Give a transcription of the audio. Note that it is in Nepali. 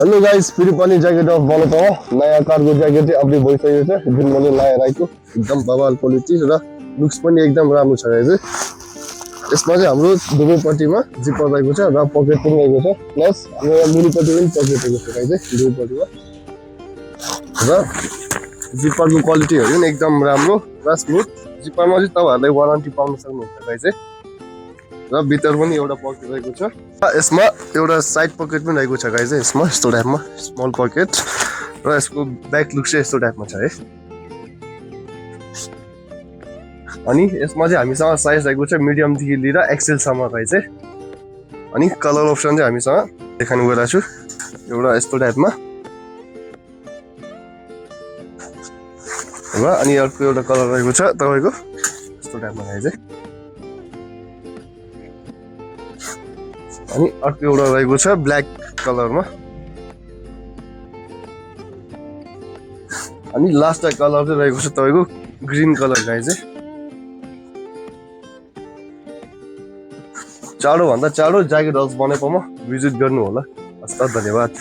हेलो गाइस फेरि पनि ज्याकेट अफ बनाउँछ नयाँ कारको ज्याकेट चाहिँ अपडेट भइसकेको छ जुन मैले लाएर आएको एकदम बवाल क्वालिटी र लुक्स पनि एकदम राम्रो छ गाइस। यसमा चाहिँ हाम्रो दुवैपट्टिमा जिपर रहेको छ र पकेट पनि रहेको छ प्लस हाम्रो यहाँ मुनिपट्टि पनि पकेट रहेको छ गाइस दुवैपट्टिमा र जिपरको क्वालिटी हेर्नु नि एकदम राम्रो र स्मुथ। जिपरमा चाहिँ तपाईहरुले वारेन्टी पाउन सक्नुहुन्छ गाइस र भित्र पनि एउटा पकेट रहेको छ। यसमा एउटा साइड पकेट पनि रहेको छ गाइस यसमा यस्तो टाइपमा स्मल पकेट र यसको ब्याक लुक चाहिँ यस्तो टाइपमा छ है। अनि यसमा चाहिँ हामीसँग साइज रहेको छ मिडियम देखि लिएर एक्सेल सम्म गाइस अनि कलर अप्सन चाहिँ हामीसँग देखाउन गइरहेको छु एउटा यस्तो टाइपमा र अनि अर्को एउटा कलर रहेको छ तपाईको यस्तो टाइपमा गाइस अनि अर्को एउटा रहेको छ ब्ल्याक कलरमा अनि लास्ट कलर चाहिँ रहेको छ तपाईको ग्रीन कलर गाइस चाँडो भन्दा चाँडो ज्याकेट हाउस बनाएकोमा भिजिट गर्नु होला। हस् त धन्यवाद।